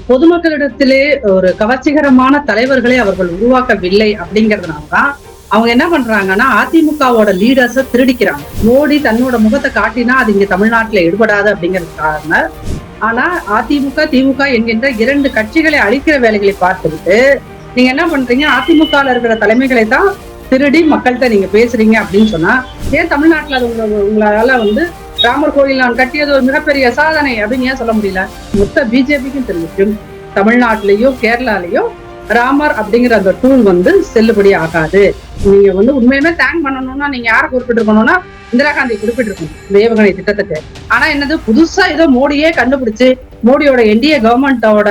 பொதுமக்களிடத்திலே ஒரு கவர்ச்சிகரமான தலைவர்களை அவர்கள் உருவாக்கவில்லை அப்படிங்கறதுனாலதான் அவங்க என்ன பண்றாங்கன்னா அதிமுகவோட லீடர்ஸ திருடிக்கிறாங்க. மோடி தன்னோட முகத்தை காட்டினா அது இங்க தமிழ்நாட்டுல எடுபடாது அப்படிங்கிறதுக்காக. ஆனா அதிமுக திமுக என்கின்ற இரண்டு கட்சிகளை அழிக்கிற வேலைகளை பார்த்துக்கிட்டு நீங்க என்ன பண்றீங்க, அதிமுக இருக்கிற தலைமைகளை தான் திருடி மக்கள்கிட்ட நீங்க பேசுறீங்க அப்படின்னு சொன்னா ஏன் தமிழ்நாட்டுல அது உங்களால ராமர் கோயில் நான் கட்டியது ஒரு மிகப்பெரிய சாதனை அப்படின்னு ஏன் சொல்ல முடியல? மொத்த பிஜேபிக்கும் தெரிவிக்கும் தமிழ்நாட்டிலேயோ கேரளாலேயோ ராமர் அப்படிங்கிற அந்த டூல் செல்லுபடி ஆகாது. நீங்க உண்மையுமே தேங்க் பண்ணணும்னா நீங்க யாரை குறிப்பிட்டு இருக்கணும்னா இந்திரா காந்தி குறிப்பிட்டு இருக்கணும் இந்த ஏவுகணை திட்டத்துக்கு. ஆனா என்னது புதுசா ஏதோ மோடியே கண்டுபிடிச்சு மோடியோட என்டிஏ கவர்மெண்டோட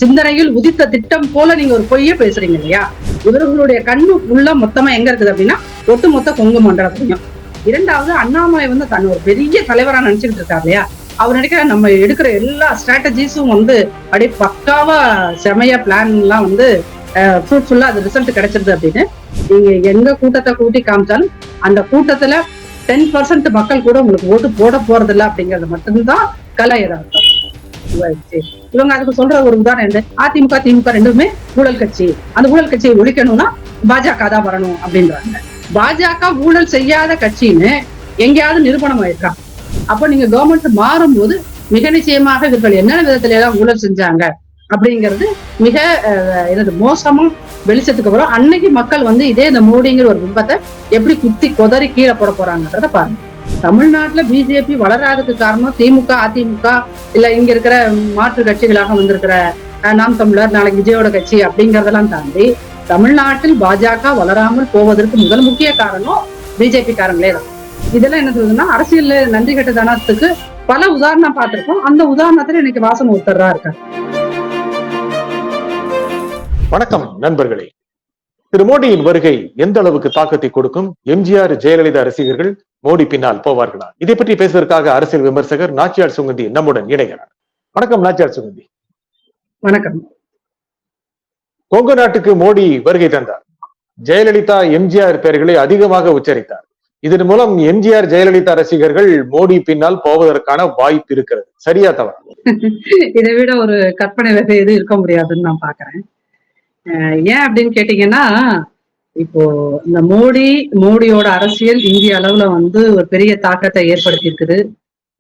சிந்தனையில் உதித்த திட்டம் போல நீங்க ஒரு பொய்யே பேசுறீங்க இல்லையா? இவர்களுடைய கண்ணு உள்ள மொத்தமா எங்க இருக்குது அப்படின்னா ஒட்டுமொத்த கொங்கு மண்டலத்தையும். இரண்டாவது, அண்ணாமலை தன்னை ஒரு பெரிய தலைவரா நினைச்சுக்கிட்டு இருக்காரு இல்லையா? அவர் நினைக்கிற நம்ம எடுக்கிற எல்லா ஸ்ட்ராட்டஜிஸும் அப்படியே பக்காவா செமையா பிளான் எல்லாம் ஃப்ரூட்ஃபுல்லா அது ரிசல்ட் கிடைச்சிருது அப்படின்னு நீங்க எங்க கூட்டத்தை கூட்டி காமிச்சாலும் அந்த கூட்டத்துல 10% மக்கள் கூட உங்களுக்கு ஓட்டு போட போறது இல்லை அப்படிங்கறது மட்டும்தான் கலாயிரம். இவங்க அதுக்கு சொல்ற ஒரு உதாரணம் என்ன, அதிமுக திமுக ரெண்டுமே ஊழல் கட்சி, அந்த ஊழல் கட்சியை ஒழிக்கணும்னா பாஜக தான் வரணும் அப்படின்றாங்க. பாஜக ஊழல் செய்யாத கட்சின்னு எங்கேயாவது நிரூபணம் ஆயிருக்கா? அப்ப நீங்க கவர்மெண்ட் மாறும் போது மிக நிச்சயமாக இவர்கள் என்ன விதத்துல எல்லாம் ஊழல் செஞ்சாங்க அப்படிங்கிறது மிக மோசமா வெளிச்சத்துக்கு வரும். அன்னைக்கு மக்கள் இதே இந்த மோடிங்கிற ஒரு பிம்பத்தை எப்படி குத்தி கொதறி கீழே போட போறாங்கன்றத பாருங்க. தமிழ்நாட்டுல பிஜேபி வளராததுக்கு காரணம் திமுக அதிமுக இல்ல இங்க இருக்கிற மாற்று கட்சிகளாக வந்திருக்கிற நாம் தமிழர் நாளைக்கு விஜயோட கட்சி அப்படிங்கறதெல்லாம் தாண்டி தமிழ்நாட்டில் பாஜக வளராமல் போவதற்கு முதல் முக்கிய காரணம் பிஜேபி காரங்களே தான். இதெல்லாம் என்ன சொல்றதுன்னா அரசியல்ல நன்றி கட்ட தானத்துக்கு பல உதாரணம் பார்த்திருக்கோம். அந்த உதாரணத்துல இன்னைக்கு வாசன் ஒருத்தரா இருக்காரு. வணக்கம் நண்பர்களே. திரு மோடியின் வருகை எந்த அளவுக்கு தாக்கத்தை கொடுக்கும்? எம்ஜிஆர் ஜெயலலிதா ரசிகர்கள் மோடி பின்னால் போவார்களா? இதை பற்றி பேசுவதற்காக அரசியல் விமர்சகர் நாச்சியார் சுகந்தி நம்முடன் இணைகிறார். வணக்கம் நாச்சியார் சுகந்தி. வணக்கம். கொங்கு நாட்டுக்கு மோடி வருகை தந்தார். ஜெயலலிதா எம்ஜிஆர் பெயர்களை அதிகமாக உச்சரித்தார். இதன் மூலம் எம்ஜிஆர் ஜெயலலிதா ரசிகர்கள் மோடி பின்னால் போவதற்கான வாய்ப்பு இருக்கிறது. சரியா தவறா? இதை விட ஒரு கற்பனை வகை எது இருக்க முடியாதுன்னு நான் பாக்குறேன். ஏன் அப்படின்னு கேட்டீங்கன்னா, இப்போ இந்த மோடியோட அரசியல் இந்திய அளவுல ஒரு பெரிய தாக்கத்தை ஏற்படுத்தி இருக்குது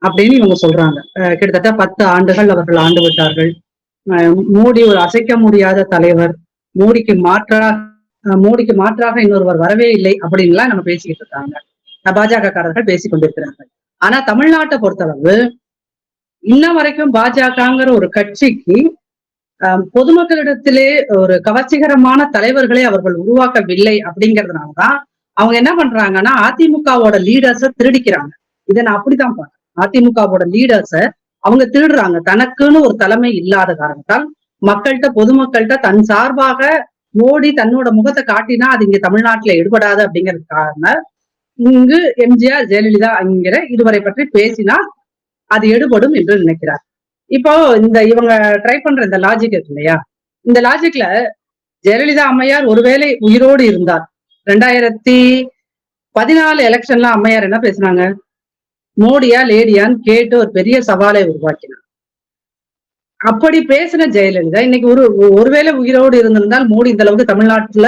அப்படின்னு இவங்க சொல்றாங்க. கிட்டத்தட்ட 10 ஆண்டுகள் அவர்கள் ஆண்டு விட்டார்கள். மோடி ஒரு அசைக்க முடியாத தலைவர், மோடிக்கு மாற்றாக இன்னொருவர் வரவே இல்லை அப்படின்லாம் நம்ம பேசிக்கிட்டு இருக்காங்க. பாஜக காரர்கள் பேசிக் கொண்டிருக்கிறார்கள். ஆனா தமிழ்நாட்டை பொறுத்தளவு இன்ன வரைக்கும் பாஜகங்கிற ஒரு கட்சிக்கு பொதுமக்களிடத்திலே ஒரு கவர்ச்சிகரமான தலைவர்களை அவர்கள் உருவாக்கவில்லை அப்படிங்கறதுனாலதான் அவங்க என்ன பண்றாங்கன்னா அதிமுகவோட லீடர்ஸ திருடிக்கிறாங்க. இதை நான் அப்படித்தான் பாக்குறேன். அதிமுகவோட லீடர்ஸ அவங்க திருடுறாங்க. தனக்குன்னு ஒரு தலைமை இல்லாத காரணத்தால் பொதுமக்கள்கிட்ட தன் சார்பாக மோடி தன்னோட முகத்தை காட்டினா அது இங்க தமிழ்நாட்டுல எடுபடாது அப்படிங்கிறதுக்காக இங்கு எம்ஜிஆர் ஜெயலலிதா என்கிற இருவரை பற்றி பேசினால் அது எடுபடும் என்று நினைக்கிறார். இப்போ இவங்க ட்ரை பண்ற இந்த லாஜிக் இருக்கு இல்லையா? இந்த லாஜிக்ல ஜெயலலிதா அம்மையார் ஒருவேளை உயிரோடு இருந்தார், 2014 எலெக்ஷன்ல அம்மையார் என்ன பேசினாங்க? மோடியா லேடியான்னு கேட்டு ஒரு பெரிய சவாலை உருவாக்கினார். அப்படி பேசின ஜெயலலிதா இன்னைக்கு ஒருவேளை உயிரோடு இருந்திருந்தால் மோடி இந்த அளவுக்கு தமிழ்நாட்டுல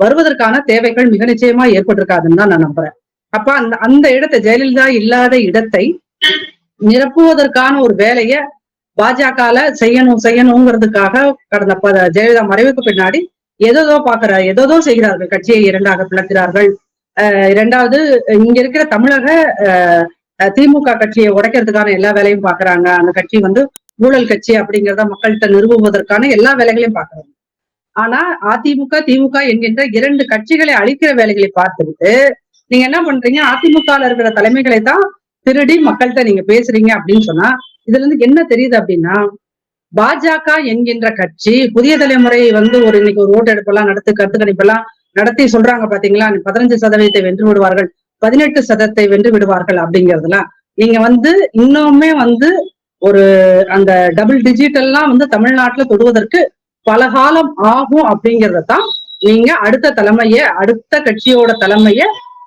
வருவதற்கான தேவைகள் மிக நிச்சயமா ஏற்பட்டிருக்காதுன்னு தான் நான் நம்புறேன். அப்ப அந்த இடத்தை, ஜெயலலிதா இல்லாத இடத்தை நிரப்புவதற்கான ஒரு வேலைய பாஜகல செய்யணுங்கிறதுக்காக கடந்த ஜெயலலிதா மறைவுக்கு பின்னாடி ஏதோ செய்கிறார்கள். கட்சியை இரண்டாக பிளக்கிறார்கள். இரண்டாவது இங்க இருக்கிற தமிழக திமுக கட்சியை உடைக்கிறதுக்கான எல்லா வேலையும் பாக்குறாங்க. அந்த கட்சி ஊழல் கட்சி அப்படிங்கிறத மக்கள்கிட்ட நிறுவுவதற்கான எல்லா வேலைகளையும் பாக்குறாங்க. ஆனா அதிமுக திமுக என்கின்ற இரண்டு கட்சிகளை அழிக்கிற வேலைகளை பார்த்துக்கிட்டு நீங்க என்ன பண்றீங்க, அதிமுக இருக்கிற தலைமைகளை தான் திருடி மக்கள்கிட்ட நீங்க பேசுறீங்க அப்படின்னு சொன்னா இதுல என்ன தெரியுது அப்படின்னா, பாஜக என்கின்ற கட்சி புதிய தலைமுறை இன்னைக்கு ஒரு ஓட்டு எடுப்பெல்லாம் கருத்து கணிப்பெல்லாம் நடத்தி சொல்றாங்க பாத்தீங்களா, 15% வென்று விடுவார்கள், 18% வென்று விடுவார்கள் அப்படிங்கறதுலாம் நீங்க இன்னுமே ஒரு அந்த டபுள் டிஜிட் எல்லாம் தமிழ்நாட்டுல தொடுவதற்கு பல காலம் ஆகும் அப்படிங்கறதான் நீங்க அடுத்த கட்சியோட தலைமைய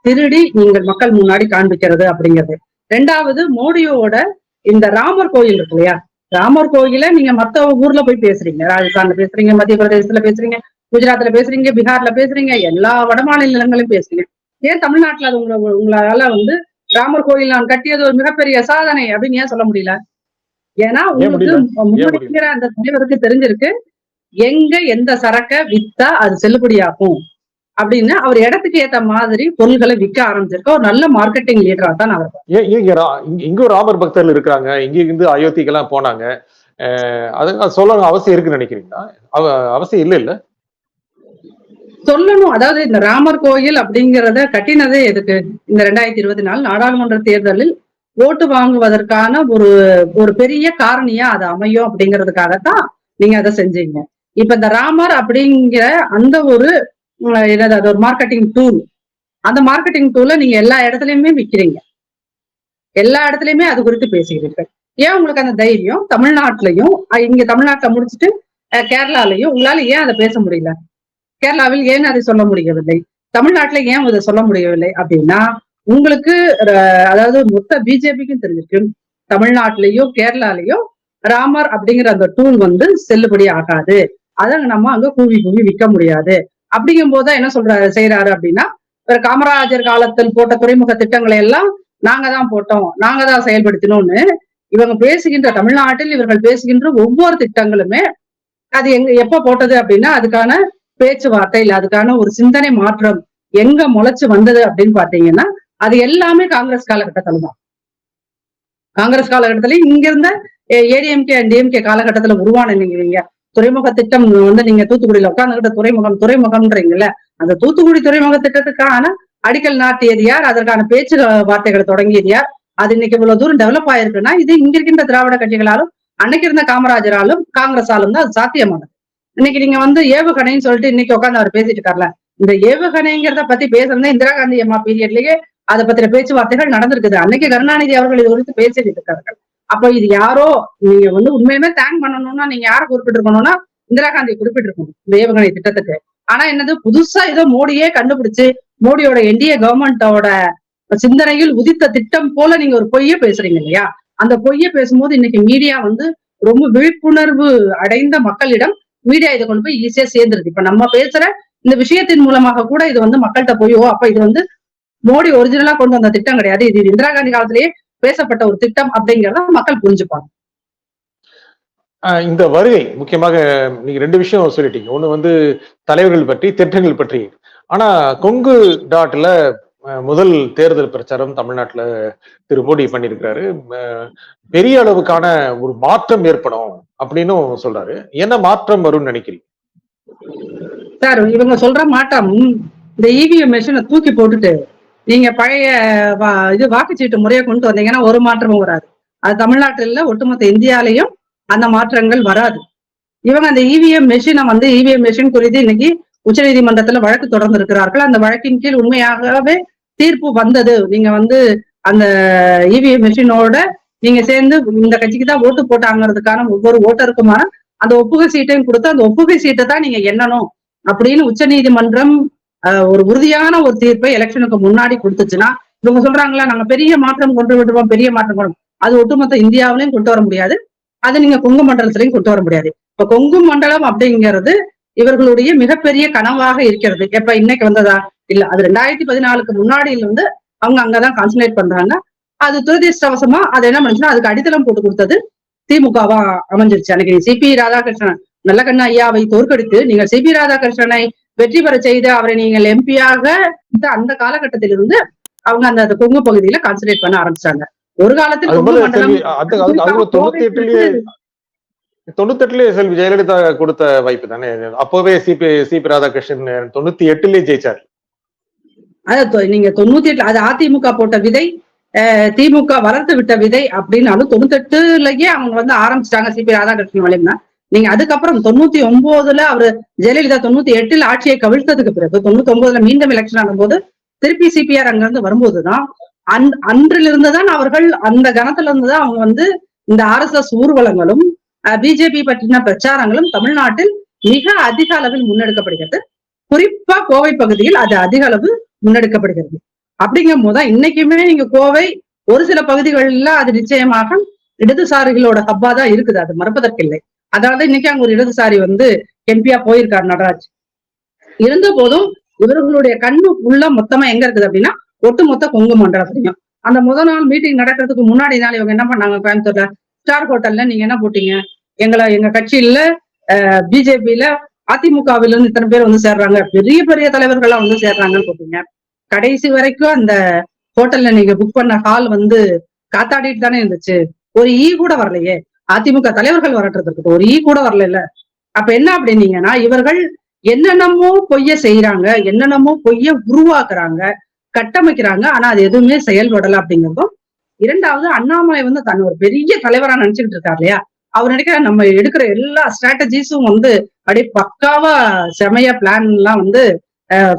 திருடி நீங்கள் மக்கள் முன்னாடி காண்பிக்கிறது அப்படிங்கிறது. ரெண்டாவது, மோடியோட இந்த ராமர் கோயில் இருக்கு இல்லையா, ராமர் கோயில நீங்க மத்த ஊர்ல போய் பேசுறீங்க, ராஜஸ்தான்ல பேசுறீங்க, மத்திய பிரதேசத்துல பேசுறீங்க, குஜராத்ல பேசுறீங்க, பீகார்ல பேசுறீங்க, எல்லா வட மாநிலங்களும் பேசுறீங்க. ஏன் தமிழ்நாட்டுல அது உங்களால வந்து ராமர் கோயில் நான் கட்டியது ஒரு மிகப்பெரிய சாதனை அப்படின்னு ஏன் சொல்ல முடியல? ஏன்னா உங்களுக்கு முன்னாடிங்கிற அந்த தலைவருக்கு தெரிஞ்சிருக்கு எங்க எந்த சரக்க வித்தா அது செல்லுபடியாகும் அப்படின்னு அவர் இடத்துக்கு ஏத்த மாதிரி பொருள்களை விற்க ஆரம்பிச்சிருக்க ஒரு நல்ல மார்க்கெட்டிங் லீடரா தான் அவர். இங்க ராமர் பக்தர்கள் இருக்கிறாங்க, இங்க இருந்து அயோத்திக்கெல்லாம் போனாங்க, அது சொல்ல அவசியம் இருக்குன்னு நினைக்கிறீங்களா? அவசியம் இல்ல சொல்லணும். அதாவது இந்த ராமர் கோயில் அப்படிங்கறத கட்டினதே எதுக்கு? இந்த 2024 நாடாளுமன்ற தேர்தலில் ஓட்டு வாங்குவதற்கான ஒரு பெரிய காரணியா அது அமையும் அப்படிங்கிறதுக்காகத்தான் நீங்க அதை செஞ்சீங்க. இப்ப இந்த ராமர் அப்படிங்கிற அந்த ஒரு என்னது அது ஒரு மார்க்கெட்டிங் டூல். அந்த மார்க்கெட்டிங் டூலை நீங்க எல்லா இடத்துலயுமே விற்கிறீங்க, எல்லா இடத்துலயுமே அது குறித்து பேசுகிறீர்கள். ஏன் உங்களுக்கு அந்த தைரியம் தமிழ்நாட்டிலையும் இங்க தமிழ்நாட்டுல முடிச்சுட்டு கேரளாலையும் உங்களால ஏன் அதை பேச முடியல? கேரளாவில் ஏன் அதை சொல்ல முடியவில்லை? தமிழ்நாட்டுல ஏன் அதை சொல்ல முடியவில்லை அப்படின்னா உங்களுக்கு அதாவது மொத்த பிஜேபிக்கும் தெரிஞ்சிருக்கு தமிழ்நாட்டிலேயோ கேரளாலேயோ ராமர் அப்படிங்கிற அந்த டூல் வந்து செல்லுபடி ஆகாது, அதை நம்ம அங்க கூவி விற்க முடியாது. அப்படிங்கும் போது என்ன செய்யறாரு அப்படின்னா காமராஜர் காலத்தில் போட்ட துறைமுக திட்டங்களை எல்லாம் நாங்க தான் போட்டோம், நாங்க தான் செயல்படுத்தினோம்னு இவங்க பேசுகின்ற தமிழ்நாட்டில் இவர்கள் பேசுகின்ற ஒவ்வொரு திட்டங்களுமே அது எப்ப போட்டது அப்படின்னா அதுக்கான பேச்சுவார்த்தை இல்ல அதுக்கான ஒரு சிந்தனை மாற்றம் எங்க முளைச்சு வந்தது அப்படின்னு பாத்தீங்கன்னா அது எல்லாமே காங்கிரஸ் காலகட்டத்துல தான். காங்கிரஸ் காலகட்டத்துல இங்க இருந்த ஏடிஎம்கே அண்ட் டிஎம்கே காலகட்டத்துல உருவான நீங்க துறைமுக திட்டம் வந்து நீங்க தூத்துக்குடியில உட்கார்ந்துகிட்ட துறைமுகம்ன்றீங்கல்ல, அந்த தூத்துக்குடி துறைமுக திட்டத்துக்கான அடிக்கல் நாட்டியது யார்? அதற்கான பேச்சு வார்த்தைகளை தொடங்கியது யார்? அது இன்னைக்கு இவ்வளவு தூரம் டெவலப் ஆயிருக்குன்னா இது இங்க இருக்கின்ற திராவிட கட்சிகளாலும் அன்னைக்கு இருந்த காமராஜராலும் காங்கிரஸாலும் தான் அது சாத்தியமானது. இன்னைக்கு நீங்க வந்து ஏவுகணைன்னு சொல்லிட்டு இன்னைக்கு உட்காந்து அவர் பேசிட்டு இருக்காருல, இந்த ஏவுகணைங்கிறத பத்தி பேசுறதா இந்திரா காந்தி அம்மா பீரியட்லயே அதை பத்தின பேச்சுவார்த்தைகள் நடந்திருக்குது. அன்னைக்கு கருணாநிதி அவர்கள் இது குறித்து பேசிட்டு இருக்கார்கள். அப்ப இது யாரோ நீங்க வந்து உண்மையுமே தேங்க் பண்ணணும்னா நீங்க யாரை குறிப்பிட்டிருக்கணும்னா இந்திரா காந்தி குறிப்பிட்டிருக்கணும் இந்த ஏவுகணை திட்டத்துக்கு. ஆனா என்னது புதுசா ஏதோ மோடியே கண்டுபிடிச்சு மோடியோட என்டிஏ கவர்மெண்டோட சிந்தனையில் உதித்த திட்டம் போல நீங்க ஒரு பொய்ய பேசுறீங்க இல்லையா? அந்த பொய்ய பேசும்போது இன்னைக்கு மீடியா வந்து ரொம்ப விழிப்புணர்வு அடைந்த மக்களிடம் மீடியா இதை கொண்டு போய் ஈஸியா சேர்ந்துருது. இப்ப நம்ம பேசுற இந்த விஷயத்தின் மூலமாக கூட இது வந்து மக்கள்கிட்ட போய் அப்ப இது வந்து மோடி ஒரிஜினலா கொண்டு வந்த திட்டம் கிடையாது, இது இந்திரா காந்தி காலத்திலேயே பேசப்பட்ட ஒரு திட்டம் அப்படிங்கறத மக்கள் புரிஞ்சுப்பாங்க. இந்த வருகை முக்கியமாக நீங்க ரெண்டு விஷயம் சொல்லிட்டீங்க. ஒண்ணு வந்து தலைவர்கள் பற்றி திட்டங்கள் பற்றி. ஆனா கொங்கு டாட்ல முதல் தேர்தல் பிரச்சாரம் தமிழ்நாட்டுல திரு மோடி பண்ணிருக்கிறாரு. பெரிய அளவுக்கான ஒரு மாற்றம் ஏற்படும் அப்படின்னு சொல்றாரு. என்ன மாற்றம் வரும்னு நினைக்கிறீங்க சார்? இவங்க சொல்ற மாற்றம் இந்த இவிஎம் மெஷினை தூக்கி போட்டுட்டு நீங்க பழைய இது வாக்குச்சீட்டு முறையை கொண்டு வந்தீங்கன்னா ஒரு மாற்றமும் வராது. அது தமிழ்நாட்டில் ஒட்டுமொத்த இந்தியாலையும் அந்த மாற்றங்கள் வராது. இவங்க அந்த இவிஎம் மெஷினை வந்து இவிஎம் மெஷின் குறித்து இன்னைக்கு உச்ச நீதிமன்றத்துல வழக்கு தொடர்ந்து இருக்கிறார்கள். அந்த வழக்கின் கீழ் உண்மையாகவே தீர்ப்பு வந்தது. நீங்க வந்து அந்த இவிஎம் மெஷினோட நீங்க சேர்ந்து இந்த கட்சிக்கு தான் ஓட்டு போட்டாங்கிறதுக்கான ஒவ்வொரு ஓட்டருக்குமான அந்த ஒப்புகை சீட்டையும் கொடுத்து அந்த ஒப்புகை சீட்டை தான் நீங்க எண்ணணும் அப்படின்னு உச்ச நீதிமன்றம் ஒரு உறுதியான ஒரு தீர்ப்பை எலெக்ஷனுக்கு முன்னாடி கொடுத்துச்சுன்னா இவங்க சொல்றாங்களா நாங்க பெரிய மாற்றம் கொண்டு விடுவோம், பெரிய மாற்றம் கொண்டு, அது ஒட்டுமொத்த இந்தியாவிலையும் கொண்டு வர முடியாது, அது நீங்க கொங்கு மண்டலத்திலையும் கொண்டு வர முடியாது. இப்ப கொங்கு மண்டலம் அப்படிங்கிறது இவர்களுடைய மிகப்பெரிய கனவாக இருக்கிறது. எப்ப இன்னைக்கு வந்ததா? இல்ல, அது 2014 முன்னாடியில இருந்து அவங்க அங்கதான் கான்சன்ட்ரேட் பண்றாங்க. அது துரதிருஷ்டவசமா அது என்ன பண்ணுச்சுன்னா அதுக்கு அடித்தளம் போட்டு கொடுத்தது திமுகவா அமைஞ்சிருச்சு. அன்னைக்கு சிபி ராதாகிருஷ்ணன் நல்லகண்ண ஐயாவை தோற்கடித்து நீங்கள் சிபி ராதாகிருஷ்ணனை வெற்றி பெற செய்து அவரை நீங்கள் எம்பியாக அந்த காலகட்டத்தில் இருந்து அவங்க அந்த கொங்கு பகுதியில கான்சன்ட்ரேட் பண்ண ஆரம்பிச்சாங்க. ஒரு காலத்தில் 98 செல்வி ஜெயலலிதா கொடுத்த வாய்ப்பு தானே. அப்பவே சிபி ராதாகிருஷ்ணன் 98 ஜெயிச்சாரு. அத நீங்க 98 அது அதிமுக போட்ட விதை, திமுக வளர்த்து விட்ட விதை அப்படின்னாலும் 98லயே அவங்க வந்து ஆரம்பிச்சிட்டாங்க சிபி ராதாகிருஷ்ணன் வழின்னா. நீங்க அதுக்கப்புறம் 99ல அவரு ஜெயலலிதா 98ல் ஆட்சியை கவிழ்த்ததுக்கு பிறகு 99ல மீண்டும் எலெக்ஷன் ஆகும்போது திருப்பி சிபிஆர் அங்கிருந்து வரும்போதுதான் அன்றிலிருந்துதான் அவர்கள் அந்த கணத்துல இருந்துதான் அவங்க வந்து இந்த RSS ஊர்வலங்களும் பிஜேபி பற்றின பிரச்சாரங்களும் தமிழ்நாட்டில் மிக அதிக அளவில் முன்னெடுக்கப்படுகிறது. குறிப்பா கோவை பகுதியில் அது அதிக அளவு முன்னெடுக்கப்படுகிறது. அப்படிங்கும் போதுதான் இன்னைக்குமே நீங்க கோவை ஒரு சில பகுதிகளில் அது நிச்சயமாக இடதுசாரிகளோட ஹப்பா தான் இருக்குது, அது மறுப்பதற்கு இல்லை. அதனாலதான் இன்னைக்கு அங்க ஒரு இடதுசாரி எம்பியா போயிருக்காரு நடராஜ். இருந்த போதும் இவர்களுடைய கண்ணு உள்ள மொத்தமா எங்க இருக்குது அப்படின்னா ஒட்டுமொத்த கொங்கு மண்டலத்தையும். அந்த முதல் நாள் மீட்டிங் நடக்கிறதுக்கு முன்னாடி நாள் இவங்க என்ன பண்ணாங்க, கோயம்புத்தூர்ல ஸ்டார் ஹோட்டல்ல நீங்க என்ன போட்டீங்க, எங்க கட்சியில பிஜேபியில அதிமுகவில இருந்து இத்தனை பேர் சேர்றாங்க, பெரிய பெரிய தலைவர்கள்லாம் சேர்றாங்கன்னு போட்டீங்க. கடைசி வரைக்கும் அந்த ஹோட்டல்ல நீங்க புக் பண்ண ஹால் காத்தாடிட்டு தானே இருந்துச்சு. ஒரு கூட வரலையே, அதிமுக தலைவர்கள் வரட்டுறதுக்கு ஒரு கூட வரல இல்ல. அப்ப என்ன அப்படின்னீங்கன்னா, இவர்கள் என்னென்னமோ பொய்ய செய்யறாங்க, என்னென்னமோ பொய்ய உருவாக்குறாங்க, கட்டமைக்கிறாங்க. ஆனா அது எதுவுமே செயல்படல அப்படிங்கிறதும். இரண்டாவது, அண்ணாமலை தன் ஒரு பெரிய தலைவரா நினைச்சுக்கிட்டு இருக்காரு இல்லையா, அவர் நினைக்கிற நம்ம எடுக்கிற எல்லா ஸ்ட்ராட்டஜிஸும் அப்படியே பக்காவா செமையா பிளான் எல்லாம்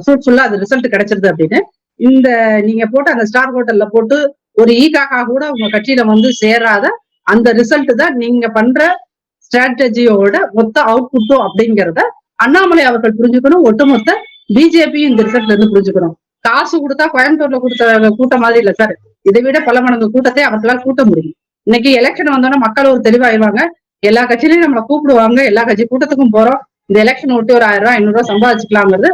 ஃப்ரூட்ஃபுல்லா அது ரிசல்ட் கிடைச்சிருது அப்படின்னு. இந்த நீங்க போட்டு அந்த ஸ்டார் ஹோட்டல்ல போட்டு ஒரு ஈகாக்கா கூட உங்க கட்சியில சேராத அந்த ரிசல்ட் தான் நீங்க பண்ற ஸ்ட்ராட்டஜியோட மொத்த அவுட்புட்டும் அப்படிங்கிறத அண்ணாமலை அவர்கள் புரிஞ்சுக்கணும். ஒட்டுமொத்த பிஜேபியும் இந்த ரிசல்ட்ல இருந்து புரிஞ்சுக்கணும். காசு கொடுத்தா கோயம்புத்தூர்ல கொடுத்த கூட்டம் மாதிரி இல்ல சார், இதை விட பல மடங்கு கூட்டத்தை அவர்களால் கூட்ட முடியும். இன்னைக்கு எலெக்ஷன் வந்தோன்னா மக்கள் ஒரு தெளிவாயிடுவாங்க. எல்லா கட்சியிலையும் நம்மளை கூப்பிடுவாங்க, எல்லா கட்சி கூட்டத்துக்கும் போறோம், இந்த எலெக்ஷன் ஒட்டி ஒரு 1000 ரூபாய் 500 ரூபாய் சம்பாதிச்சுக்கலாங்கிறது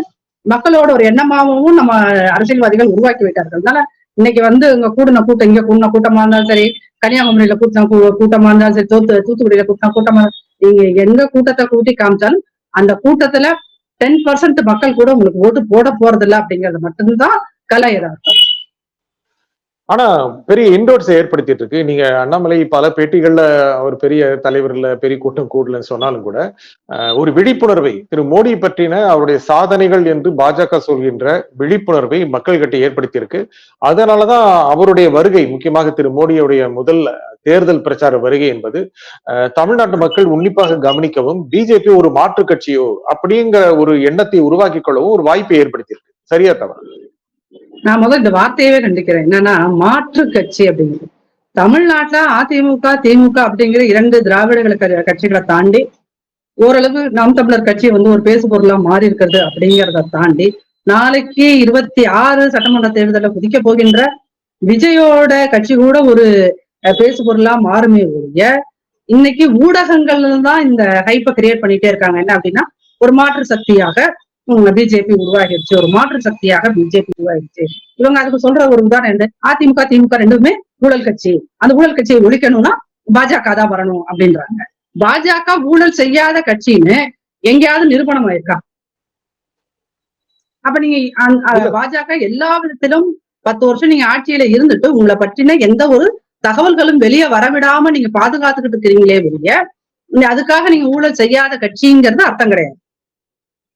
மக்களோட ஒரு எண்ணமாகவும் நம்ம அரசியல்வாதிகள் உருவாக்கி விட்டார்கள். அதனால இன்னைக்கு இங்க கூட்டின கூட்டம், இங்க கூட்டின கூட்டமா இருந்தாலும் சரி, கன்னியாகுமரியில கூட்டின கூட்டமா இருந்தாலும் சரி, தூத்துக்குடியில கூட்டின கூட்டமா, நீங்க எங்க கூட்டத்தை கூட்டி காமிச்சாலும் அந்த கூட்டத்துல 10% மக்கள் கூட உங்களுக்கு ஓட்டு போட போறது இல்லை அப்படிங்கறது மட்டும்தான் கலை யதார்த்தம். ஆனா பெரிய இன்டோர்ஸ் ஏற்படுத்திட்டு இருக்கு. நீங்க அண்ணாமலை பல பேட்டிகள்ல ஒரு பெரிய தலைவர்ல பெரிய கூட்டம் கூடலன்னு சொன்னாலும் கூட ஒரு விழிப்புணர்வை திரு மோடி பற்றின அவருடைய சாதனைகள் என்று பாஜக சொல்கின்ற விழிப்புணர்வை மக்கள்கிட்ட ஏற்படுத்தி இருக்கு. அதனாலதான் அவருடைய வருகை, முக்கியமாக திரு மோடியுடைய முதல் தேர்தல் பிரச்சார வருகை என்பது தமிழ்நாட்டு மக்கள் உன்னிப்பாக கவனிக்கவும், பிஜேபி ஒரு மாற்று கட்சியோ அப்படிங்கிற ஒரு எண்ணத்தை உருவாக்கி கொள்ளவும் ஒரு வாய்ப்பை ஏற்படுத்தி இருக்கு. சரியா தவறா? நான் இந்த வார்த்தையவே கண்டிக்கிறேன். என்னன்னா மாற்று கட்சி அப்படிங்கிறது தமிழ்நாட்டுல அதிமுக திமுக அப்படிங்கிற 2 திராவிட கட்சிகளை தாண்டி ஓரளவு நாம் தமிழர் கட்சி ஒரு பேசு பொருளா மாறி இருக்கிறது அப்படிங்கிறத தாண்டி நாளைக்கு 26 சட்டமன்ற தேர்தலில் குதிக்க போகின்ற விஜயோட கட்சி கூட ஒரு பேசு பொருளா மாறுமே ஒழிய, இன்னைக்கு ஊடகங்கள்ல தான் இந்த ஹைப்பை கிரியேட் பண்ணிட்டே இருக்காங்க. என்ன அப்படின்னா, ஒரு மாற்று சக்தியாக பிஜேபி உருவாகிடுச்சு, ஒரு மாற்று சக்தியாக பிஜேபி உருவாகிடுச்சு. இவங்க அதுக்கு சொல்ற ஒரு உதாரணம் என்ன, அதிமுக திமுக ரெண்டுமே ஊழல் கட்சி, அந்த ஊழல் கட்சியை ஒழிக்கணும்னா பாஜக தான் வரணும் அப்படின்றாங்க. பாஜக ஊழல் செய்யாத கட்சின்னு எங்கேயாவது நிரூபணம் ஆயிருக்கா? அப்ப நீங்க பாஜக எல்லா விதத்திலும் 10 வருஷம் நீங்க ஆட்சியில இருந்துட்டு உங்களை பற்றின எந்த ஒரு தகவல்களும் வெளியே வரவிடாம நீங்க பாதுகாத்துக்கிட்டு இருக்கிறீங்களே வெளிய, அதுக்காக நீங்க ஊழல் செய்யாத கட்சிங்கிறது அர்த்தம் கிடையாது.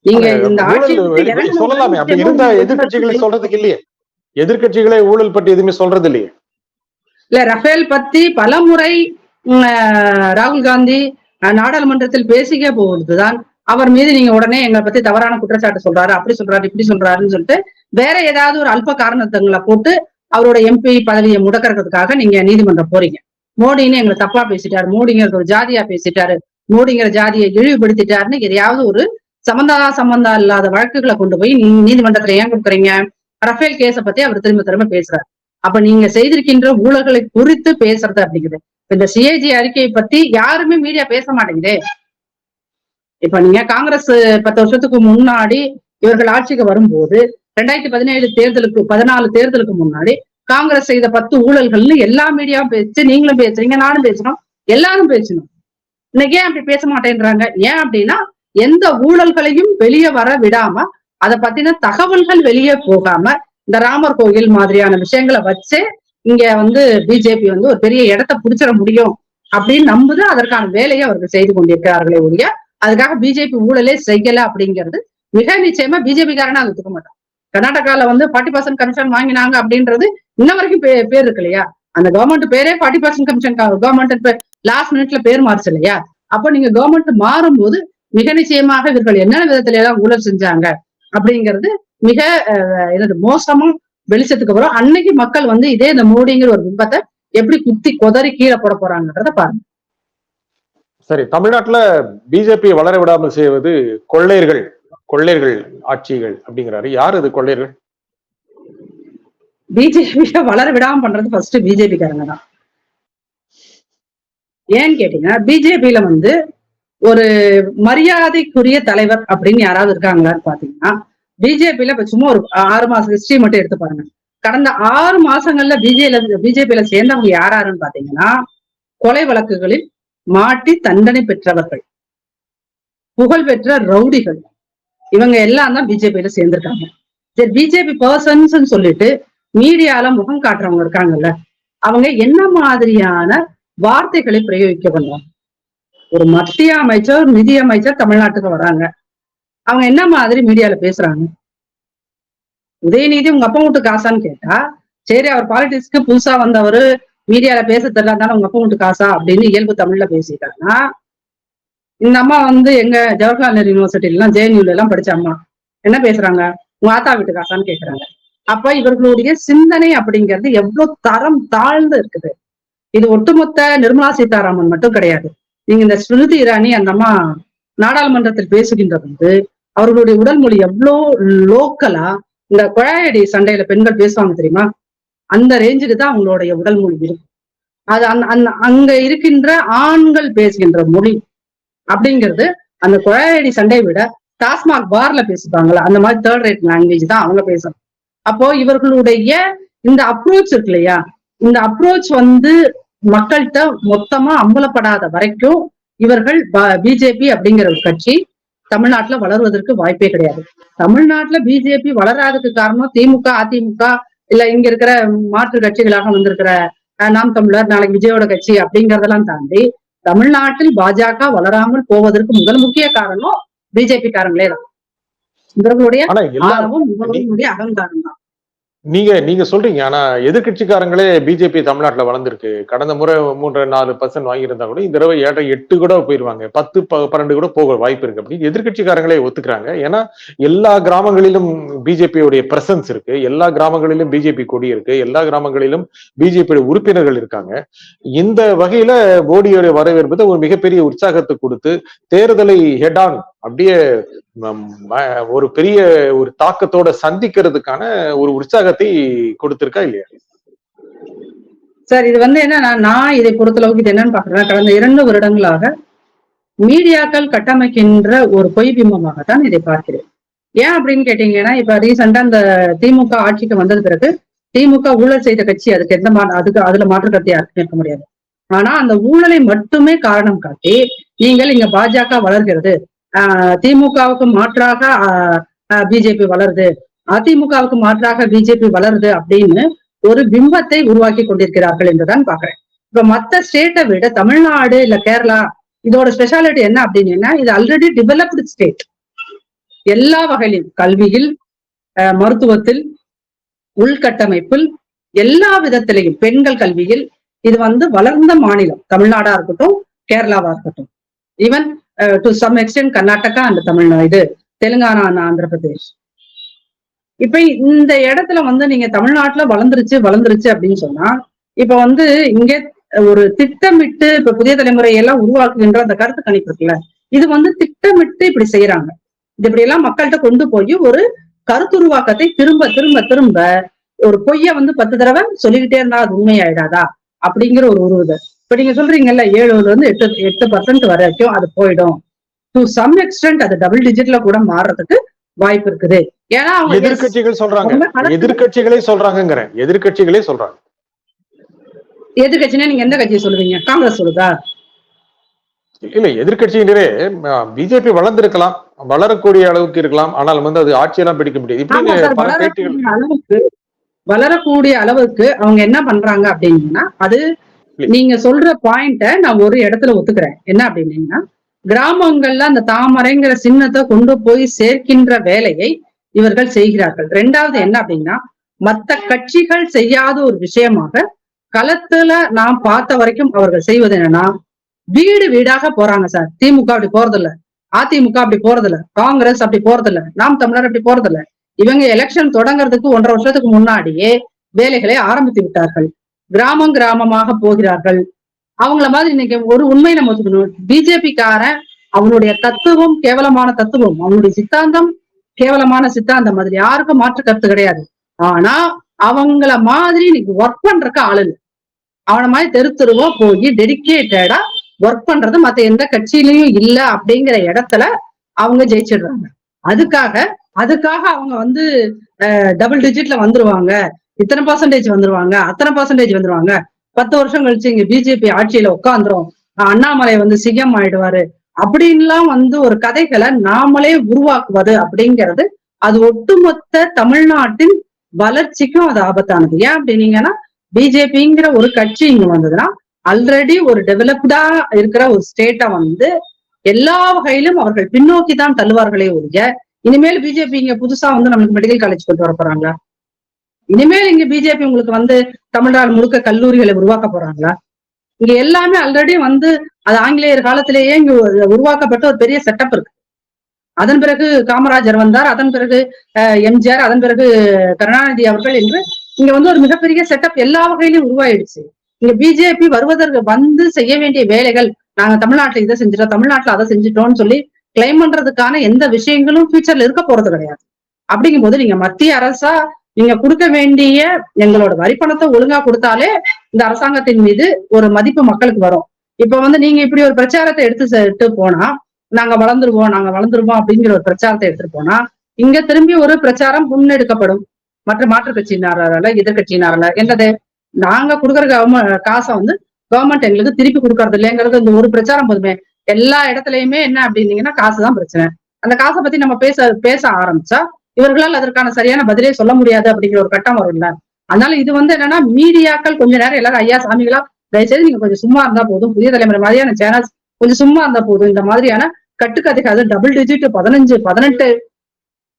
நீங்க இந்த ஆட்சி சொல்லலாமே, அப்படி இருந்தா எதிர்கட்சிகளை சொல்றதுக்கு இல்லையே, எதிர்கட்சிகளை ஊழல் பற்றி எதுவுமே சொல்றது இல்லையே. இல்ல, ரஃபேல் பத்தி பல முறை ராகுல் காந்தி நாடாளுமன்றத்தில் பேசிக்க போவதுதான் அவர் மீது நீங்க உடனே எங்களை பத்தி தவறான குற்றச்சாட்டு சொல்றாரு, அப்படி சொல்றாரு, இப்படி சொல்றாருன்னு சொல்லிட்டு வேற ஏதாவது ஒரு அல்ப காரணத்துங்களை போட்டு அவரோட எம்பி பதவியை முடக்கிறதுக்காக நீங்க நீதிமன்றம் போறீங்க. மோடின்னு எங்களை தப்பா பேசிட்டாரு, மோடிங்கிறது ஒரு ஜாதியா பேசிட்டாரு, மோடிங்கிற ஜாதியை இழிவுபடுத்திட்டாருன்னு எதையாவது ஒரு சம்பந்தம் இல்லாத வழக்குகளை கொண்டு போய் நீதிமன்றத்துல ஏன் கொடுக்குறீங்க? ரஃபேல் கேஸ பத்தி அவர் திரும்ப திரும்ப பேசுறாரு. அப்ப நீங்க செய்திருக்கின்ற ஊழல்களை குறித்து பேசுறது அப்படிங்குது. இந்த சிஏஜி அறிக்கையை பத்தி யாருமே மீடியா பேச மாட்டேங்குதே. இப்ப நீங்க காங்கிரஸ் 10 வருஷத்துக்கு முன்னாடி இவர்கள் ஆட்சிக்கு வரும்போது 2017 தேர்தலுக்கு 14 தேர்தலுக்கு முன்னாடி காங்கிரஸ் செய்த 10 ஊழல்கள்னு எல்லா மீடியாவும் பேச்சு, நீங்களும் பேசுறீங்க, நானும் பேசணும், எல்லாரும் பேசணும். இன்னைக்கு ஏன் அப்படி பேச மாட்டேன்றாங்க? ஏன் அப்படின்னா, எந்த ஊழல்களையும் வெளியே வர விடாம, அதை பத்தின தகவல்கள் வெளியே போகாம, இந்த ராமர் கோயில் மாதிரியான விஷயங்களை வச்சு இங்க பிஜேபி ஒரு பெரிய இடத்தை பிடிச்சிட முடியும் அப்படின்னு நம்புது. அதற்கான வேலையை அவர்கள் செய்து கொண்டிருக்கிறார்களே ஒழிய அதுக்காக பிஜேபி ஊழலே செய்யல அப்படிங்கிறது மிக நிச்சயமா பிஜேபி காரனா ஒத்துக்க மாட்டான். கர்நாடகால 40% கமிஷன் வாங்கினாங்க அப்படின்றது இன்ன வரைக்கும் பேர் இருக்கு இல்லையா? அந்த கவர்மெண்ட் பேரே 40% கமிஷன் கவர்மெண்ட் லாஸ்ட் மினிட்ல பேர் மாறுச்சு இல்லையா? அப்போ நீங்க கவர்மெண்ட் மாறும்போது மிக நிச்சயமாக இவர்கள் என்னென்ன விதத்துல எல்லாம் ஊழல் செஞ்சாங்க அப்படிங்கிறது மிக மோசமா வெளிச்சத்துக்கு வரும். அன்னைக்கு மக்கள் இதே இந்த மோடிங்கிற ஒரு பிம்பத்தை எப்படி குத்தி கொதறி கீழே போட போறாங்கன்றத பாருங்க. சரி, தமிழ்நாட்டுல பிஜேபி வளர விடாமல் செய்வது கொள்ளையர்கள் ஆட்சிகள் அப்படிங்கிறாரு. யார் இது கொள்ளையர்கள்? பிஜேபி வளர விடாம பண்றது ஃபர்ஸ்ட் பிஜேபி காரங்க தான். ஏன்னு கேட்டீங்கன்னா பிஜேபியில வந்து ஒரு மரியாதைக்குரிய தலைவர் அப்படின்னு யாராவது இருக்காங்களான்னு பாத்தீங்கன்னா, பிஜேபியில இப்ப சும்மா ஒரு 6 மாசம் ஹிஸ்டரி மட்டும் எடுத்து பாருங்க. கடந்த 6 மாசங்கள்ல பிஜேபியில சேர்ந்தவங்க யாராருன்னு பாத்தீங்கன்னா, கொலை வழக்குகளில் மாட்டி தண்டனை பெற்றவர்கள், புகழ்பெற்ற ரவுடிகள், இவங்க எல்லாம் தான் பிஜேபியில சேர்ந்திருக்காங்க. சரி, பிஜேபி பர்சன்ஸ் சொல்லிட்டு மீடியால முகம் காட்டுறவங்க இருக்காங்கல்ல, அவங்க என்ன மாதிரியான வார்த்தைகளை பிரயோகிக்க பண்ணுவாங்க? ஒரு மத்திய அமைச்சர், நிதி அமைச்சர் தமிழ்நாட்டுக்கு வராங்க, அவங்க என்ன மாதிரி மீடியால பேசுறாங்க? உதயநிதி உங்க அப்பா வீட்டு காசான்னு கேட்டா, சரி அவர் பாலிடிக்ஸ்க்கு புதுசா வந்தவரு, மீடியால பேச தெரியலனால உங்க அப்பா வீட்டு காசா அப்படின்னு இயல்பு தமிழ்ல பேசிட்டாங்கன்னா, இந்த அம்மா வந்து எங்க ஜவஹர்லால் நேரு யூனிவர்சிட்டில எல்லாம் ஜேஎன்யூல எல்லாம் படிச்ச அம்மா என்ன பேசுறாங்க? உங்க ஆத்தா வீட்டு காசான்னு கேக்குறாங்க. அப்ப இவர்களுடைய சிந்தனை அப்படிங்கிறது எவ்வளவு தரம் தாழ்ந்து இருக்குது. இது ஒட்டுமொத்த நிர்மலா சீதாராமன் மட்டும் கிடையாது. நீங்க இந்த ஸ்மிருதி இரானி அந்த அம்மா நாடாளுமன்றத்தில் பேசுகின்ற போது அவர்களுடைய உடல் மொழி எவ்வளோ லோக்கலா, இந்த குழாயடி சண்டையில பெண்கள் பேசுவாங்க தெரியுமா, அந்த ரேஞ்சுக்கு தான் அவங்களுடைய உடல் மொழி இருக்கும். அது அங்க இருக்கின்ற ஆண்கள் பேசுகின்ற மொழி அப்படிங்கிறது அந்த குழாயடி சண்டையை விட டாஸ்மாக் பார்ல பேசுவாங்கல்ல, அந்த மாதிரி தேர்ட் ரேட் லாங்குவேஜ் தான் அவங்க பேசுறாங்க. அப்போ இவர்களுடைய இந்த அப்ரோச் இருக்கு இல்லையா, இந்த அப்ரோச் வந்து மக்கள்கிட்ட மொத்தமா அம்பலப்படாத வரைக்கும் இவர்கள் பிஜேபி அப்படிங்கிற ஒரு கட்சி தமிழ்நாட்டுல வளர்வதற்கு வாய்ப்பே கிடையாது. தமிழ்நாட்டுல பிஜேபி வளராததுக்கு காரணம் திமுக, அதிமுக, இல்ல இங்க இருக்கிற மாற்று கட்சிகளாக வந்திருக்கிற நாம் தமிழர், நாளைக்கு விஜயோட கட்சி அப்படிங்கறதெல்லாம் தாண்டி தமிழ்நாட்டில் பாஜக வளராமல் போவதற்கு முதல் முக்கிய காரணம் பிஜேபி காரங்களே தான். இவர்களுடைய ஆர்வம், இவர்களுடைய அகங்காரம் தான். நீங்க சொல்றீங்க, ஆனா எதிர்கட்சிக்காரங்களே பிஜேபி தமிழ்நாட்டுல வளர்ந்துருக்கு. கடந்த முறை 3-4% வாங்கியிருந்தா கூட இந்த தடவை 8 கூட போயிருவாங்க, 10-12 கூட போக வாய்ப்பு இருக்கு அப்படின்னு எதிர்கட்சிக்காரங்களே ஒத்துக்கிறாங்க. ஏன்னா எல்லா கிராமங்களிலும் பிஜேபியோடைய பிரசன்ஸ் இருக்கு, எல்லா கிராமங்களிலும் பிஜேபி கொடி இருக்கு, எல்லா கிராமங்களிலும் பிஜேபி உறுப்பினர்கள் இருக்காங்க. இந்த வகையில மோடியோட வரவேற்பது ஒரு மிகப்பெரிய உற்சாகத்தை கொடுத்து தேர்தலை ஹெட் ஆன் அப்படியே ஒரு பெரிய ஒரு தாக்கத்தோட சந்திக்கிறதுக்கான ஒரு உற்சாகத்தை கொடுத்திருக்கா இல்லையா? சார், இது வந்து என்னன்னா, நான் இதை பொறுத்தளவுக்கு இது என்னன்னு பாக்குறேன், கடந்த 2 வருடங்களாக மீடியாக்கள் கட்டமைக்கின்ற ஒரு பொய் பிம்பமாகத்தான் இதை பார்க்கிறேன். ஏன் அப்படின்னு கேட்டீங்கன்னா, இப்ப ரீசெண்டா இந்த திமுக ஆட்சிக்கு வந்தது பிறகு திமுக ஊழல் செய்த கட்சி, அதுக்கு அதுல மாற்று கருத்தை இருக்க முடியாது. ஆனா அந்த ஊழலை மட்டுமே காரணம் காட்டி நீங்கள் இங்க பாஜக வளர்கிறது, திமுகவுக்கு மாற்றாக பிஜேபி வளருது, அதிமுகவுக்கு மாற்றாக பிஜேபி வளருது அப்படின்னு ஒரு பிம்பத்தை உருவாக்கி கொண்டிருக்கிறார்கள் என்றுதான் பாக்குறேன். இப்ப மத்த ஸ்டேட்டை விட தமிழ்நாடு இல்ல கேரளா இதோட ஸ்பெஷாலிட்டி என்ன அப்படின்னா, இது ஆல்ரெடி டெவலப்டு ஸ்டேட். எல்லா வகையிலும் கல்வியில், மருத்துவத்தில், உள்கட்டமைப்பில், எல்லா விதத்திலையும், பெண்கள் கல்வியில் இது வந்து வளர்ந்த மாநிலம். தமிழ்நாடா இருக்கட்டும், கேரளாவா இருக்கட்டும், even to some extent Karnataka and Tamil Nadu, Telangana, Andhra Pradesh. இப்ப இந்த இடத்துல வந்து நீங்க தமிழ்நாட்டுல வளர்ந்துருச்சு அப்படின்னு சொன்னா, இப்ப வந்து இங்க ஒரு திட்டமிட்டு இப்ப புதிய தலைமுறையெல்லாம் உருவாக்குகின்ற அந்த கருத்து கணிப்பு இருக்குல்ல, இது வந்து திட்டமிட்டு இப்படி செய்யறாங்க. இது இப்படி எல்லாம் மக்கள்கிட்ட கொண்டு போய் ஒரு கருத்துருவாக்கத்தை திரும்ப திரும்ப திரும்ப ஒரு பொய்ய வந்து 10 தடவை சொல்லிக்கிட்டே இருந்தா அது உண்மையாயிடாதா அப்படிங்கிற ஒரு உருவுதல். இப்ப நீங்க சொல்றீங்கல்ல 7-8% வரைக்கும் அது போயிடும், டு சம் எக்ஸ்டென்ட் அது டபுள் டிஜிட்ல கூட மாறுறதுக்கு வாய்ப்பு இருக்குது. ஏன்னா அவங்க எதிர்கட்சிகளே சொல்றாங்க. எதிர்கட்சினா நீங்க எந்த கட்சியை சொல்லுவீங்க? காங்கிரஸ் சொல்லுதா? இல்ல, எதிர்கட்சியினரே பிஜேபி வளர்ந்திருக்கலாம், வளரக்கூடிய அளவுக்கு இருக்கலாம், ஆனால் வந்து அது ஆட்சியெல்லாம் பிடிக்க முடியாது. வளரக்கூடிய அளவுக்கு அவங்க என்ன பண்றாங்க அப்படின்னா, அது நீங்க சொல்ற பாயிண்ட நான் ஒரு இடத்துல ஒத்துக்கிறேன். என்ன அப்படின்னீங்கன்னா, கிராமங்கள்ல அந்த தாமரைங்கிற சின்னத்தை கொண்டு போய் சேர்க்கின்ற வேலையை இவர்கள் செய்கிறார்கள். 2வது என்ன அப்படின்னா, மற்ற கட்சிகள் செய்யாத ஒரு விஷயமாக களத்துல நாம் பார்த்த வரைக்கும் அவர்கள் செய்வது என்னன்னா, வீடு வீடாக போறாங்க சார். திமுக அப்படி போறதில்ல, அதிமுக அப்படி போறதில்ல, காங்கிரஸ் அப்படி போறதில்ல, நாம் தமிழர் அப்படி போறதில்ல. இவங்க எலெக்ஷன் தொடங்குறதுக்கு 1.5 வருஷத்துக்கு முன்னாடியே வேலைகளை ஆரம்பித்து விட்டார்கள். கிராமம் கிராமமாக போகிறார்கள். அவங்கள மாதிரி இன்னைக்கு ஒரு உண்மை நம்ம ஒத்துக்கணும், பிஜேபிக்காரன் அவனுடைய தத்துவம் கேவலமான தத்துவம், அவனுடைய சித்தாந்தம் கேவலமான சித்தாந்தம், அதுல யாருக்கும் மாற்று கருத்து கிடையாது. ஆனா அவங்கள மாதிரி இன்னைக்கு ஒர்க் பண்றதுக்கு ஆளு இல்லை. அவன மாதிரி தெரு தெருவா போய் டெடிக்கேட்டடா ஒர்க் பண்றது மத்த எந்த கட்சியிலயும் இல்ல அப்படிங்கிற இடத்துல அவங்க ஜெயிச்சிடுறாங்க. அதுக்காக அவங்க வந்து டபுள் டிஜிட்ல வந்துருவாங்க, இத்தனை பர்சன்டேஜ் வந்துருவாங்க, அத்தனை பர்சன்டேஜ் வந்துருவாங்க, 10 வருஷம் கழிச்சு இங்க பிஜேபி ஆட்சியில உட்காந்துரும், அண்ணாமலை வந்து சிஎம் ஆயிடுவாரு அப்படின்லாம் வந்து ஒரு கதைகளை நாமளே உருவாக்குவது அப்படிங்கிறது அது ஒட்டுமொத்த தமிழ்நாட்டின் வளர்ச்சிக்கும் அது ஆபத்தானது. ஏன் அப்படின்னீங்கன்னா, பிஜேபிங்கிற ஒரு கட்சி இங்க வந்ததுன்னா ஆல்ரெடி ஒரு டெவலப்டா இருக்கிற ஒரு ஸ்டேட்டை வந்து எல்லா வகையிலும் அவர்கள் பின்னோக்கி தான் தள்ளுவார்களே ஒழிய, இனிமேல் பிஜேபி இங்க புதுசா வந்து நமக்கு மெடிக்கல் காலேஜ் கொண்டு வர போறாங்களா? இனிமேல் இங்க பிஜேபி உங்களுக்கு வந்து தமிழ்நாடு முழுக்க கல்லூரிகளை உருவாக்க போறாங்களா? இங்க எல்லாமே ஆல்ரெடி வந்து அது ஆங்கிலேயர் காலத்திலேயே இங்க உருவாக்கப்பட்ட ஒரு பெரிய செட்டப் இருக்கு. அதன் பிறகு காமராஜர் வந்தார், அதன் பிறகு எம்ஜிஆர், அதன் பிறகு கருணாநிதி அவர்கள் என்று இங்க வந்து ஒரு மிகப்பெரிய செட்டப் எல்லா வகையிலும் உருவாயிடுச்சு. இங்க பிஜேபி வருவதற்கு வந்து செய்ய வேண்டிய வேலைகள், நாங்க தமிழ்நாட்டுல இதை செஞ்சிட்டோம், தமிழ்நாட்டுல அதை செஞ்சிட்டோம்னு சொல்லி கிளைம் பண்றதுக்கான எந்த விஷயங்களும் ஃபியூச்சர்ல இருக்க போறது கிடையாது. அப்படிங்கும் போது நீங்க மத்திய அரசா நீங்க கொடுக்க வேண்டிய எங்களோட வரி பணத்தை ஒழுங்கா கொடுத்தாலே இந்த அரசாங்கத்தின் மீது ஒரு மதிப்பு மக்களுக்கு வரும். இப்ப வந்து நீங்க இப்படி ஒரு பிரச்சாரத்தை எடுத்து போனா, நாங்க வளர்ந்துருவோம் அப்படிங்கிற ஒரு பிரச்சாரத்தை எடுத்துட்டு போனா, இங்க திரும்பி ஒரு பிரச்சாரம் முன்னெடுக்கப்படும் மற்ற மாற்றுக் கட்சியினரால, எதிர்கட்சியினரால. என்னது, நாங்க கொடுக்குற காசை வந்து கவர்மெண்ட் எங்களுக்கு திருப்பி கொடுக்கறது இல்லைங்கிறது இந்த ஒரு பிரச்சாரம் போதுமே. எல்லா இடத்துலயுமே என்ன அப்படின்னீங்கன்னா காசுதான் பிரச்சனை. அந்த காசை பத்தி நம்ம பேச ஆரம்பிச்சா இவர்களால் அதற்கான சரியான பதிலே சொல்ல முடியாது அப்படிங்கிற ஒரு கட்டம் வரும்ல. அதனால இது வந்து என்னன்னா, மீடியாக்கள் கொஞ்ச நேரம் எல்லாரும் ஐயா சாமிகளா தயவுசெய்து நீங்க கொஞ்சம் சும்மா இருந்தா போதும், புதிய தலைமுறை மாதிரியான சேனல்ஸ் கொஞ்சம் சும்மா இருந்தா போதும். இந்த மாதிரியான கட்டுக்கதைக்கு அது டபுள் டிஜிட் 15, 18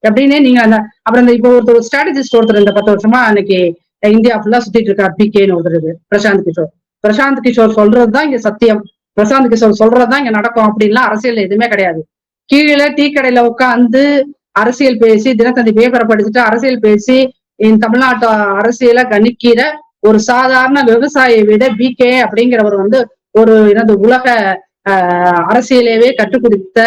அப்படின்னே நீங்க அந்த அப்புறம் இந்த இப்போ ஒரு ஸ்ட்ராட்டஜிஸ்ட் ஒருத்தர் இந்த 10 வருஷமா அன்னைக்கு இந்தியா ஃபுல்லா சுத்திட்டு இருக்கார், பிகேன்னு ஒருத்தர், பிரசாந்த் கிஷோர் சொல்றதுதான் இங்க சத்தியம், பிரசாந்த் கிஷோர் சொல்றதுதான் இங்க நடக்கும் அப்படின்லாம் அரசியல் எதுவுமே கிடையாது. கீழே டீ கடையில உட்காந்து அரசியல் பேசி, தினத்தந்தி பேப்பரை படிச்சுட்டு அரசியல் பேசி தமிழ்நாட்டு அரசியலை கணிக்கிற ஒரு சாதாரண விவசாயியை விட பிகே அப்படிங்கிறவர் வந்து ஒரு உலக அரசியலேயே கற்றுக் கொடுத்த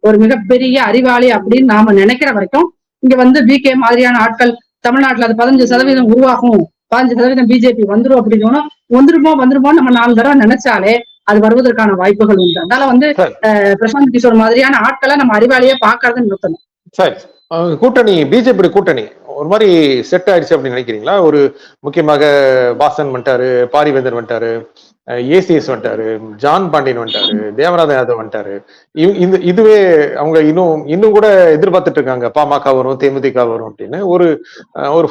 ஒரு மிகப்பெரிய அறிவாளி அப்படின்னு நாம நினைக்கிற வரைக்கும் இங்க வந்து பிகே மாதிரியான ஆட்கள் தமிழ்நாட்டுல அது 15% உருவாகும், 15% பிஜேபி வந்துரும் அப்படின்னு வந்துருமோ நம்ம 4 தடவை நினைச்சாலே அது வருவதற்கான வாய்ப்புகள் உண்டு. அதனால வந்து பிரசாந்த் கிஷோர் மாதிரியான ஆட்களை நம்ம அறிவாளியே பாக்குறதுன்னு நிறுத்தணும். சரி, கூட்டணி பிஜேபி கூட்டணி ஒரு மாதிரி செட் ஆயிடுச்சு அப்படின்னு நினைக்கிறீங்களா? ஒரு முக்கியமாக வாசன் வந்துட்டாரு, பாரிவேந்தர் வந்துட்டாரு, ஏசிஎஸ் வந்துட்டாரு, ஜான் பாண்டியன் வந்துட்டாரு, தேவநாதன் யாதவ் வந்துட்டாரு. இதுவே அவங்க இன்னும் கூட எதிர்பார்த்துட்டு இருக்காங்க பாமக வரும், தேமுதிக வரும் அப்படின்னு. ஒரு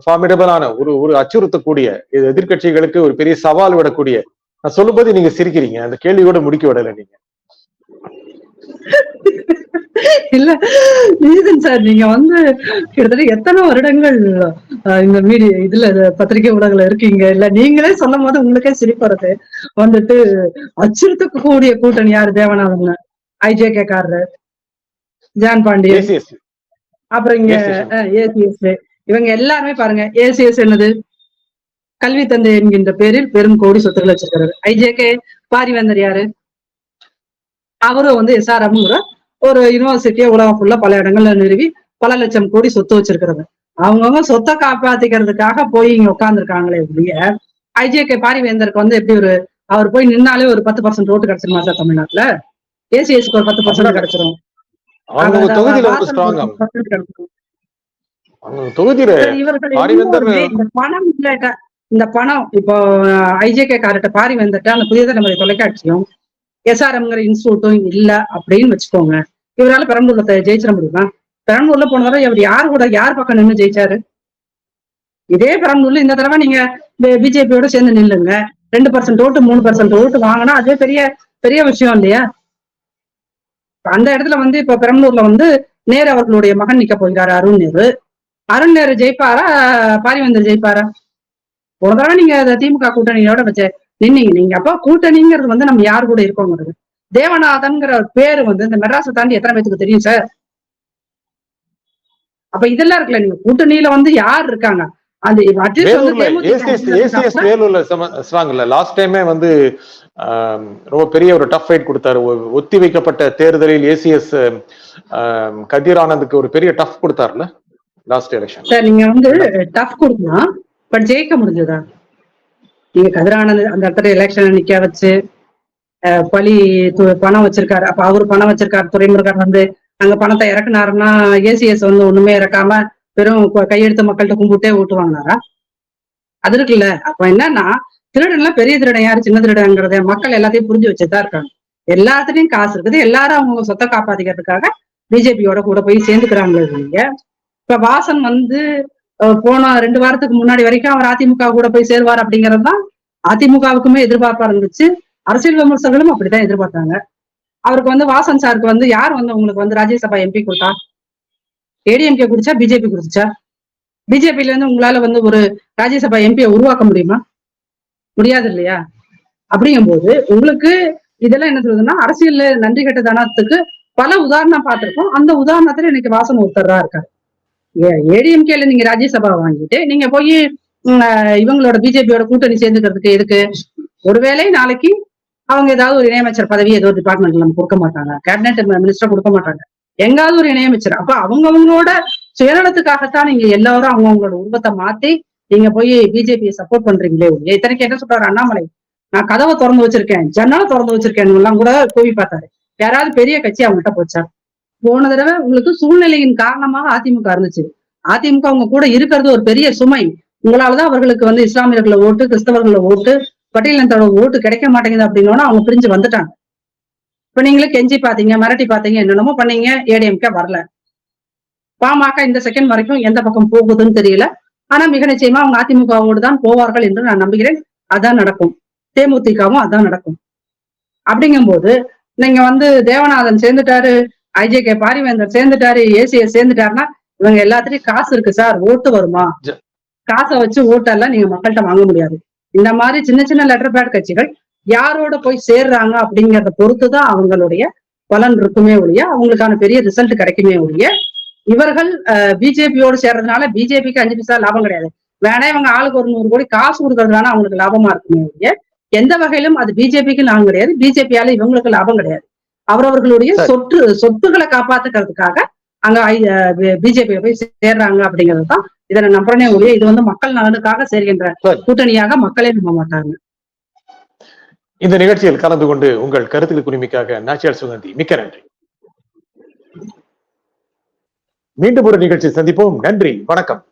ஃபார்மிடபிளான ஒரு அச்சுறுத்தக்கூடிய எதிர்கட்சிகளுக்கு ஒரு பெரிய சவால் விடக்கூடிய. நான் சொல்லும்போது நீங்க சிரிக்கிறீங்க, அந்த கேள்வியோட முடிக்க விடல நீங்க. இல்ல நீதன் சார், நீங்க வந்து கிட்டத்தட்ட எத்தனை வருடங்கள் இந்த மீடியா பத்திரிகை ஊடகங்கள் இருக்கீங்க இல்ல, நீங்களே சொல்லும் போது உங்களுக்கே சிரிப்பறது வந்துட்டு அச்சுறுத்தக்கூடிய கூட்டணி யாரு? தேவநாதன், ஐஜேகே காரரு, ஜான் பாண்டியன், அப்புறம் இங்க ஏசிஎஸ், இவங்க எல்லாருமே பாருங்க. ஏசிஎஸ் என்னது, கல்வி தந்தை என்கின்ற பேரில் பெரும் கோடி சொத்துக்கள் வச்சிருக்கிறாரு. ஐஜேகே பாரிவேந்தர் யாரு, அவரும் வந்து எஸ்ஆர்எம் ஒரு யூனிவர்சிட்டியை உலகம் ஃபுல்லா பல இடங்கள்ல நிறுவி பல லட்சம் கோடி சொத்து வச்சிருக்கிறது. அவங்கவுங்க சொத்தை காப்பாத்திக்கிறதுக்காக போய் இங்க உட்கார்ந்துருக்காங்களே ஒழிய, ஐஜேகே பாரிவேந்தருக்கு வந்து எப்படி அவர் போய் நின்னாலே ஒரு 10% ஓட்டு கிடைச்சிருமா சார் தமிழ்நாட்டுல? ஏசிஎஸ்க்கு ஒரு 10% கிடைச்சிரும். இந்த பணம் இப்போ ஐஜேகே கார்ட்ட பாரிவேந்தர்ட்ட அந்த புதிய தலைமுறை தொலைக்காட்சியும் எஸ்ஆர்எம்ங்கிற இன்ஸ்டியூட்டும் இல்ல அப்படின்னு வச்சுக்கோங்க, இவரால பெரம்பலூர்ல ஜெயிச்சிட முடியுமா? பெரம்பலூர்ல போன தடவை இவர் யார் பக்கம் நின்று ஜெயிச்சாரு? இதே பெரம்பலூர்ல இந்த தடவை நீங்க பிஜேபியோட சேர்ந்து நில்லுங்க, 2% ஓட்டு 3% ஓட்டு வாங்கினா அதே பெரிய பெரிய விஷயம் இல்லையா? அந்த இடத்துல வந்து இப்ப பெரம்பலூர்ல வந்து நேரு அவர்களுடைய மகன் நிக்க போகிறாரு, அருண் நேரு ஜெயிப்பாரா, பாரிவேந்தர் ஜெயிப்பாரா? போன தடவை நீங்க திமுக கூட்டணியோட வச்ச நின்னீங்க. நீங்க அப்ப கூட்டணிங்கிறது வந்து நம்ம யாரு கூட இருக்கோங்கிறது. தேவநாதன்ங்கிற பேரு வந்து இந்த மெட்ராஸை தாண்டி எத்தனை பேருக்கு தெரியும் சார்? அப்ப இதெல்லாம் இருக்குல்ல, நீங்க கூட்டணியில வந்து யார் இருக்காங்க? அந்த லாஸ்ட் டைமே வந்து ரொம்ப பெரிய ஒரு டஃப் ஃபைட் கொடுத்தாரு. ஒத்தி வைக்கப்பட்ட தேர்தலில் ஏசிஎஸ் கதிர் ஆனந்துக்கு ஒரு பெரிய டஃப் கொடுத்தாருல லாஸ்ட் எலெக்ஷன். சார் நீங்க வந்து டஃப் கொடுக்கலாம், பட் ஜெயிக்க முடிஞ்சதா? நீங்க கதிரானந்த் அந்த இடத்துல எலெக்ஷன் நிக்க வச்சு பலி பணம் வச்சிருக்காரு. அப்ப அவரு பணம் வச்சிருக்காரு, துரைமுருகன் வந்து அங்க பணத்தை இறக்குனாருன்னா ஏசிஎஸ் வந்து ஒண்ணுமே இறக்காம வெறும் கையெழுத்து மக்கள்கிட்ட கும்பிட்டே ஓட்டு வாங்கினாரா? அது இருக்குல்ல. அப்ப என்னன்னா திருடன்லாம் பெரிய திருடன் யாரு, சின்ன திருடங்கிறத மக்கள் எல்லாத்தையும் புரிஞ்சு வச்சுதான் இருக்காங்க. எல்லாத்துலயும் காசு இருக்குது, எல்லாரும் அவங்க சொத்தை காப்பாத்திக்கிறதுக்காக பிஜேபியோட கூட போய் சேர்ந்துக்கிறாங்களே இல்லைங்க. இப்ப வாசன் வந்து போன 2 வாரத்துக்கு முன்னாடி வரைக்கும் அவர் அதிமுக கூட போய் சேருவார் அப்படிங்கறதுதான் அதிமுகவுக்குமே எதிர்பார்ப்பா இருந்துச்சு. அரசியல் விமர்சகர்களும் அப்படித்தான் எதிர்பார்த்தாங்க. அவருக்கு வந்து வாசன் சாருக்கு வந்து யார் வந்து உங்களுக்கு வந்து ராஜ்யசபா எம்பி கொடுத்தா? ஏடிஎம்கே குடிச்சா, பிஜேபி குடிச்சா? பிஜேபில இருந்து உங்களால வந்து ஒரு ராஜ்யசபா எம்பியை உருவாக்க முடியுமா? முடியாது இல்லையா? அப்படிங்கும்போது உங்களுக்கு இதெல்லாம் என்ன சொல்றதுன்னா அரசியல்ல நன்றி கெட்ட தனத்துக்கு பல உதாரணம் பார்த்திருக்கோம். அந்த உதாரணத்துல இன்னைக்கு வாசன் ஒருத்தரா இருக்காரு. ஏடிஎம்கேல நீங்க ராஜ்யசபா வாங்கிட்டு நீங்க போய் இவங்களோட பிஜேபியோட கூட்டணி சேர்ந்துக்கிறதுக்கு எதுக்கு? ஒருவேளை நாளைக்கு அவங்க ஏதாவது ஒரு இணையமைச்சர் பதவி ஏதோ ஒரு டிபார்ட்மெண்ட்ல நம்ம கொடுக்க மாட்டாங்க, கேபினெட் மினிஸ்டர் கொடுக்க மாட்டாங்க, எங்காவது ஒரு இணையமைச்சர். அப்ப அவங்கவங்களோட சுயநலத்துக்காகத்தான் நீங்க எல்லாரும் அவங்கவங்களோட உருவத்தை மாத்தி நீங்க போய் பிஜேபியை சப்போர்ட் பண்றீங்களே. இத்தனைக்கு என்ன சொல்றாரு அண்ணாமலை, நான் கதவை திறந்து வச்சிருக்கேன், ஜன்னலை திறந்து வச்சிருக்கேன் எல்லாம் கூட கோவி பார்த்தாரு. யாராவது பெரிய கட்சி அவங்ககிட்ட போச்சா? போன தடவை உங்களுக்கு சூழ்நிலையின் காரணமாக அதிமுக இருந்துச்சு. அதிமுக அவங்க கூட இருக்கிறது ஒரு பெரிய சுமை. உங்களாலதான் அவர்களுக்கு வந்து இஸ்லாமியர்களை ஓட்டு, கிறிஸ்தவர்களை ஓட்டு, பட்டியலினத்தோட ஓட்டு கிடைக்க மாட்டேங்குது அப்படின்னா அவங்க பிரிஞ்சு வந்துட்டாங்க. இப்ப நீங்களே கெஞ்சி பாத்தீங்க, மிரட்டி பாத்தீங்க, என்னென்னமோ பண்ணீங்க, ஏடிஎம்கே வரல. பாமக இந்த செகண்ட் வரைக்கும் எந்த பக்கம் போகுதுன்னு தெரியல. ஆனா மிக நிச்சயமா அவங்க அதிமுகவோடு தான் போவார்கள் என்று நான் நம்புகிறேன். அதான் நடக்கும். தேமுதிகவும் அதான் நடக்கும். அப்படிங்கும்போது நீங்க வந்து தேவநாதன் சேர்ந்துட்டாரு, ஐஜேகே பாரிவேந்தர் சேர்ந்துட்டாரு, ஏசிஎஸ் சேர்ந்துட்டாருன்னா இவங்க எல்லாத்துலயும் காசு இருக்கு சார், ஓட்டு வருமா? காசை வச்சு ஓட்டெல்லாம் நீங்க மக்கள்கிட்ட வாங்க முடியாது. இந்த மாதிரி சின்ன சின்ன லெட்டர் பேட் கட்சிகள் யாரோட போய் சேர்றாங்க அப்படிங்கறத பொறுத்துதான் அவங்களுடைய பலன் இருக்குமே ஒழிய அவங்களுக்கான பெரிய ரிசல்ட் கிடைக்குமே ஒழிய இவர்கள் பிஜேபியோடு சேர்றதுனால பிஜேபிக்கு 5 பைசா லாபம் கிடையாது. வேணா இவங்க ஆளுக்கு ஒரு 100 கோடி காசு கொடுக்கறதுனால அவங்களுக்கு லாபமா இருக்குமே ஒழிய எந்த வகையிலும் அது பிஜேபிக்கு லாபம் கிடையாது, பிஜேபியால இவங்களுக்கு லாபம் கிடையாது. அவரவர்களுடைய சொத்துக்களை காப்பாத்துக்கிறதுக்காக அங்க பிஜேபி போய் சேர்றாங்க அப்படிங்கிறது தான் இதை நான் நம்புறேனே ஒழிய இது வந்து மக்கள் நலனுக்காக சேர்கின்ற கூட்டணியாக மக்களே நம்ப மாட்டாங்க. இந்த நிகழ்ச்சியில் கலந்து கொண்டு உங்கள் கருத்துக்கு குடிமைக்காக நாச்சியார் சுகந்தி மிக்க நன்றி. மீண்டும் ஒரு நிகழ்ச்சி சந்திப்போம். நன்றி, வணக்கம்.